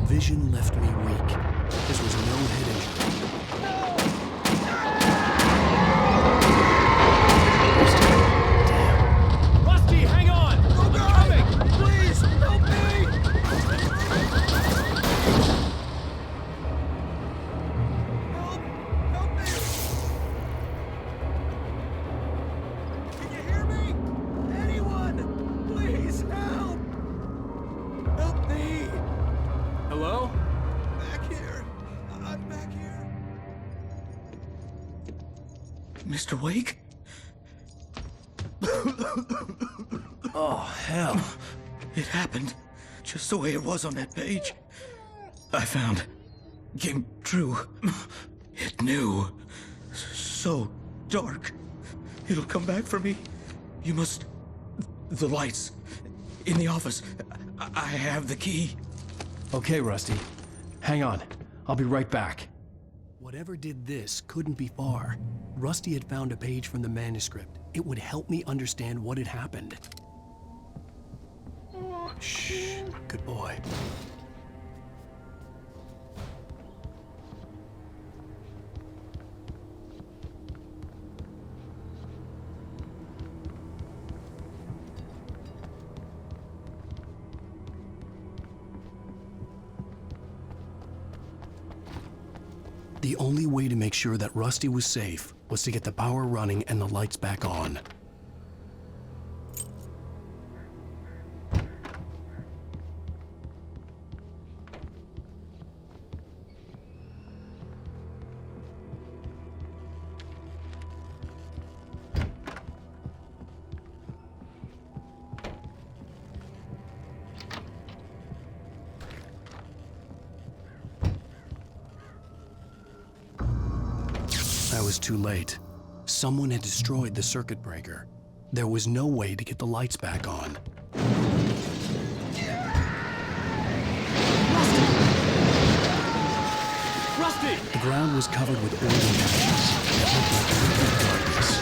Vision left me weak. This was no head injury. Damn. Rusty, hang on! I'm coming! Please, help me! Help me! Can you hear me? Anyone! Please, help! Help me! Hello? Back here. I'm back here. Mr. Wake? Oh, hell. It happened just the way it was on that page. I found. Came true. It knew. So dark. It'll come back for me. You must. The lights. In the office. I have the key. Okay, Rusty. Hang on. I'll be right back. Whatever did this couldn't be far. Rusty had found a page from the manuscript. It would help me understand what had happened. Shh. Good boy. The only way to make sure that Rusty was safe was to get the power running and the lights back on. I was too late. Someone had destroyed the circuit breaker. There was no way to get the lights back on. Rusty! The ground was covered with oily patches. It looked like liquid darkness.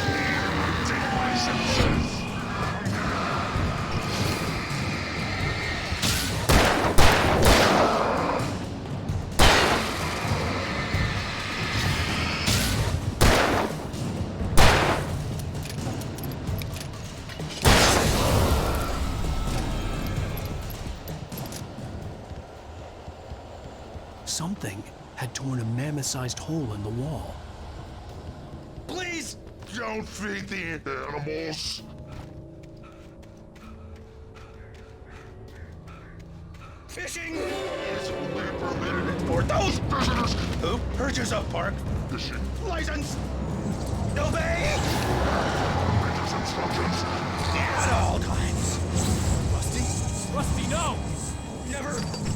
Something had torn a mammoth-sized hole in the wall. Please don't feed the animals. Fishing is only permitted for those visitors who purchase a park Fishing license. Obey Ranger's instructions. at all times. Rusty, no! Never.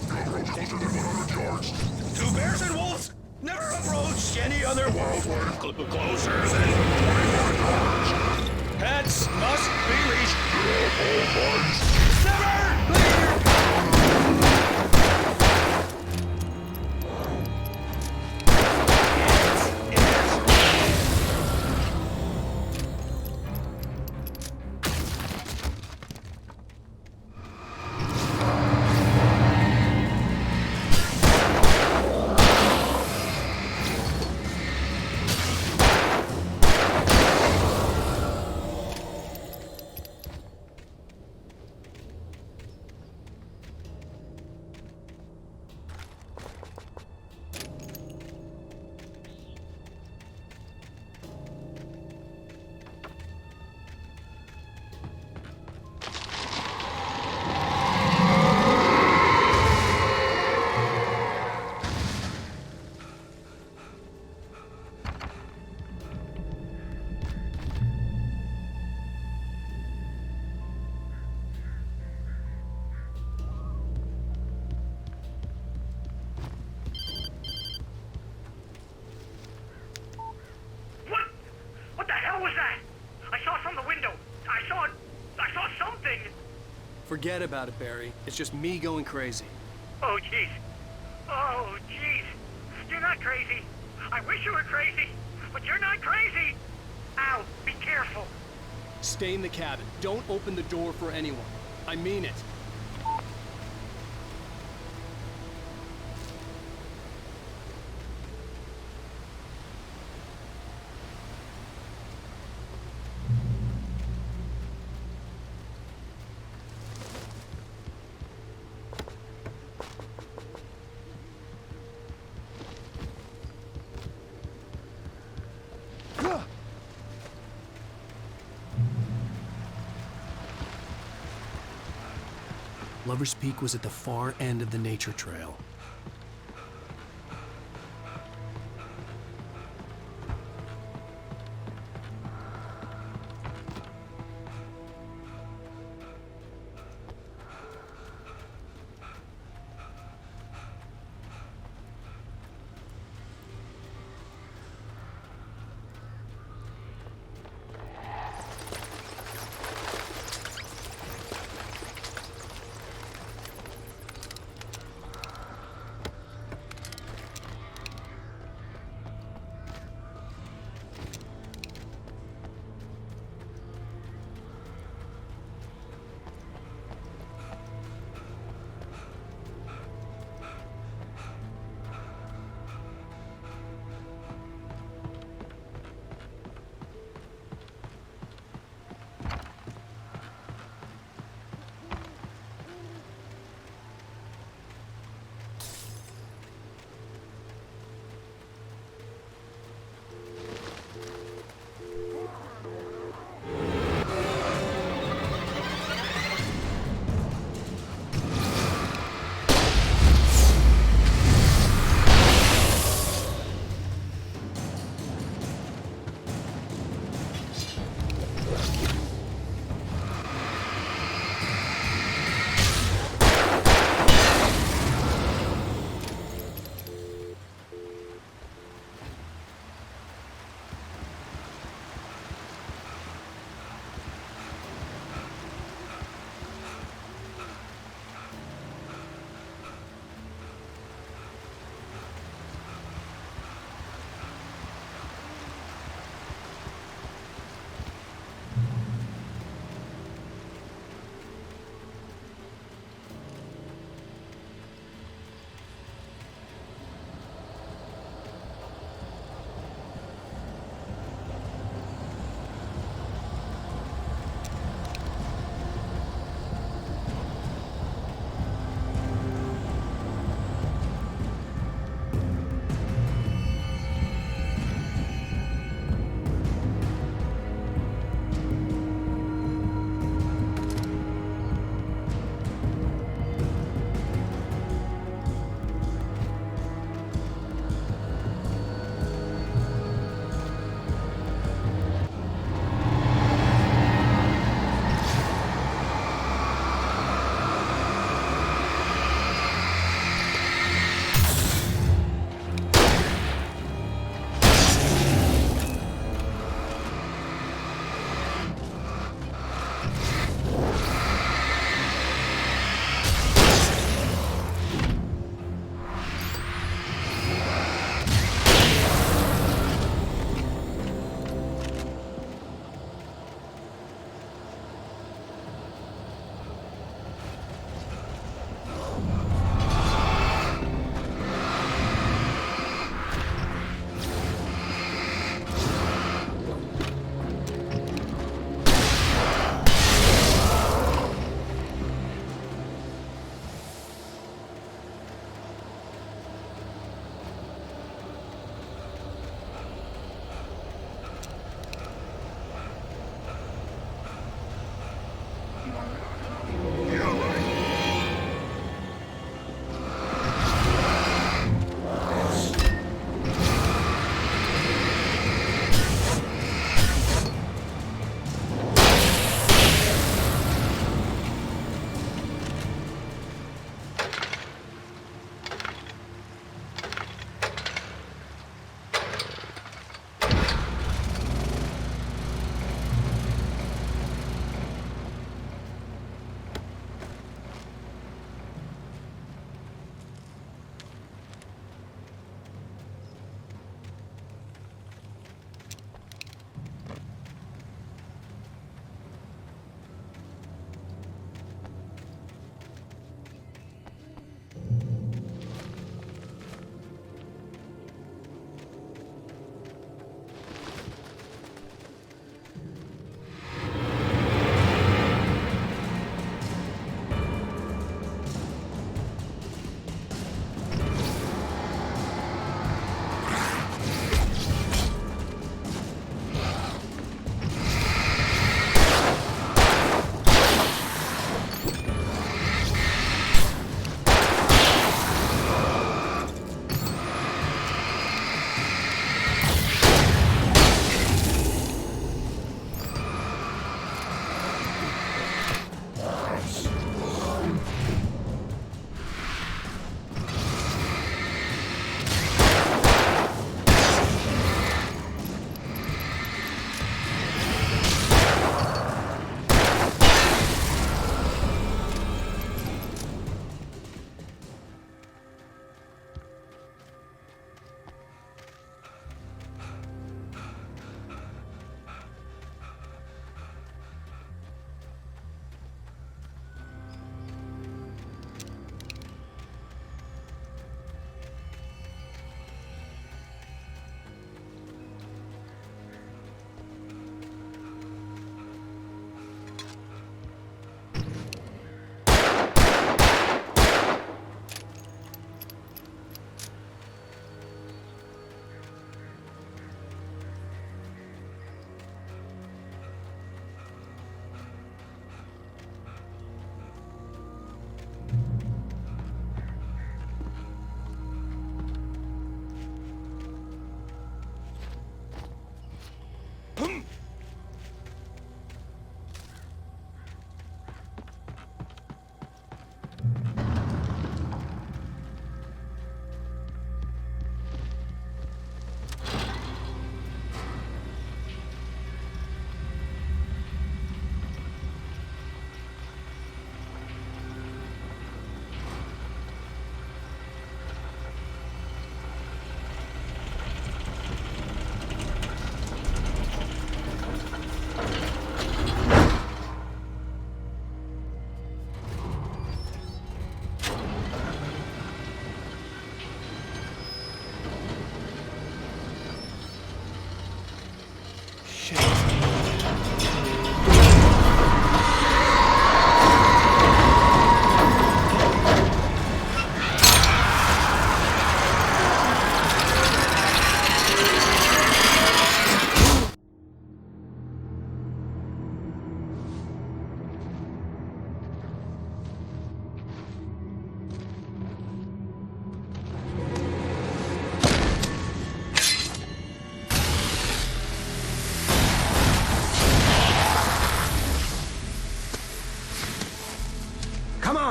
No roads closer than 100 yards. To bears and wolves, never approach any other Wildlife closer than 25 yards. pets must be leashed. All times. Never. What the hell was that? I saw it from the window. I saw something. Forget about it, Barry. It's just me going crazy. Oh, jeez. Oh, jeez. You're not crazy. I wish you were crazy, but you're not crazy. Ow, be careful. Stay in the cabin. Don't open the door for anyone. I mean it. Lover's Peak was at the far end of the nature trail.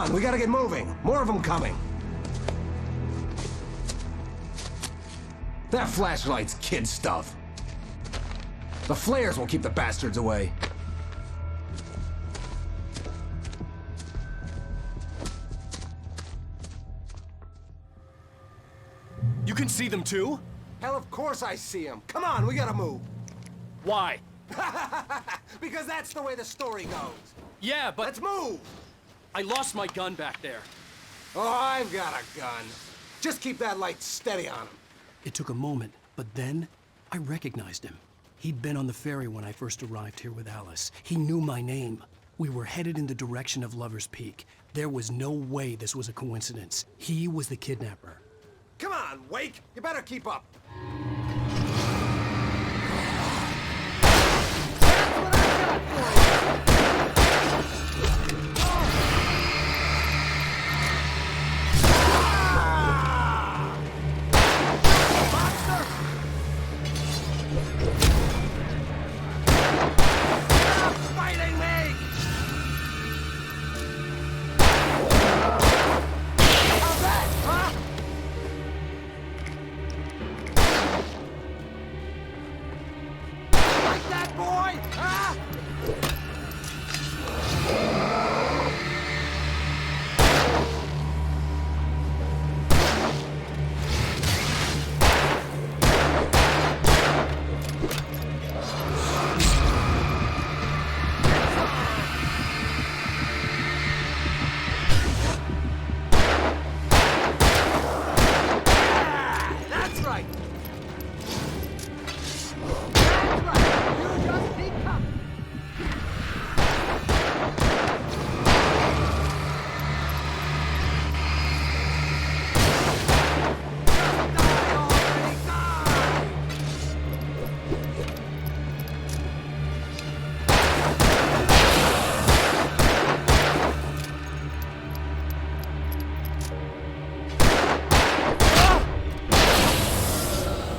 on, we gotta get moving. More of them coming. That flashlight's kid stuff. The flares will keep the bastards away. You can see them too? Hell, of course I see them. Come on, we gotta move. Why? Because that's the way the story goes. Yeah, but... Let's move! I lost my gun back there. Oh, I've got a gun. Just keep that light steady on him. It took a moment, but then I recognized him. He'd been on the ferry when I first arrived here with Alice. He knew my name. We were headed in the direction of Lover's Peak. There was no way this was a coincidence. He was the kidnapper. Come on, Wake! You better keep up.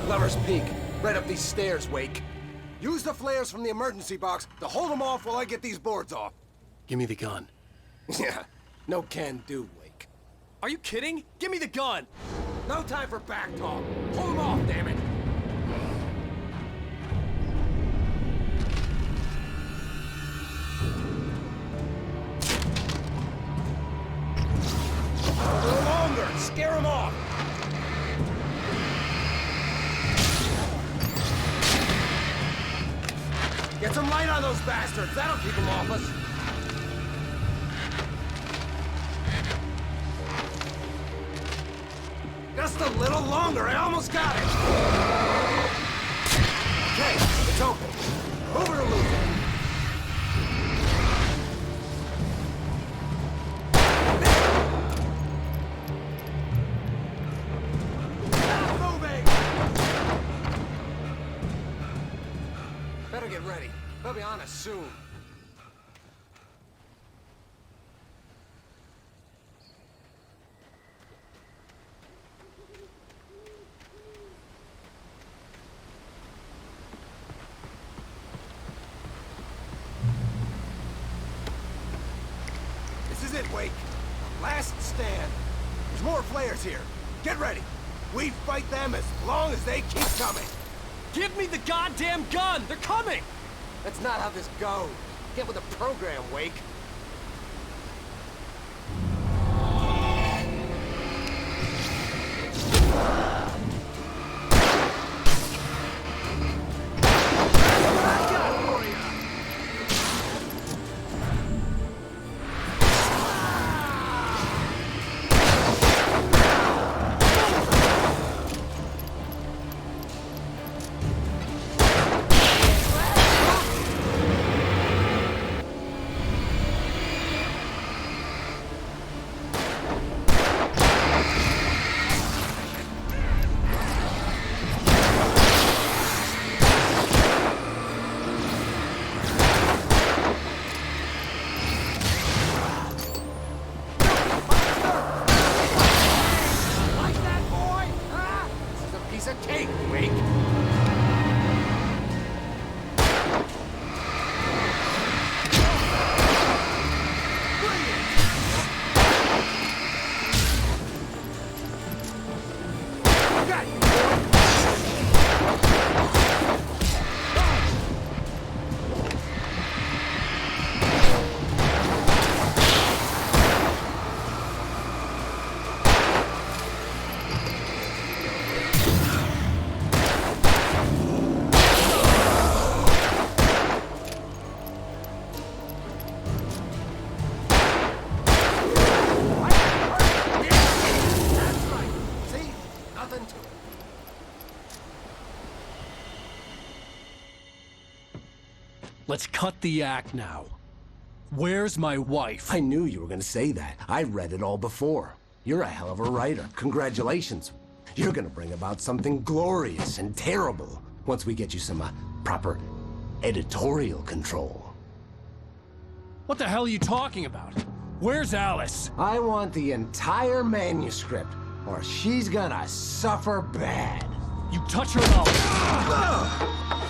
Lover's Peak. Right up these stairs, Wake. Use the flares from the emergency box to hold them off while I get these boards off. Give me the gun. Yeah, no can do, Wake. Are you kidding? Give me the gun! No time for back talk. Pull them off, damn it! A little longer! Scare them off! Get some light on those bastards! That'll keep them off us! Just a little longer, I almost got it! Okay, it's open. Move it or lose it. Stop moving! Better get ready. They'll be on us soon. This is it, Wake. Last stand. There's more flares here. Get ready. We fight them as long as they keep coming. Give me the goddamn gun! They're coming! That's not how this goes. Get with the program, Wake. Let's cut the act now. Where's my wife? I knew you were gonna say that. I read it all before. You're a hell of a writer. Congratulations. You're gonna bring about something glorious and terrible once we get you some proper editorial control. What the hell are you talking about? Where's Alice? I want the entire manuscript, or she's gonna suffer bad. You touch her and I'll...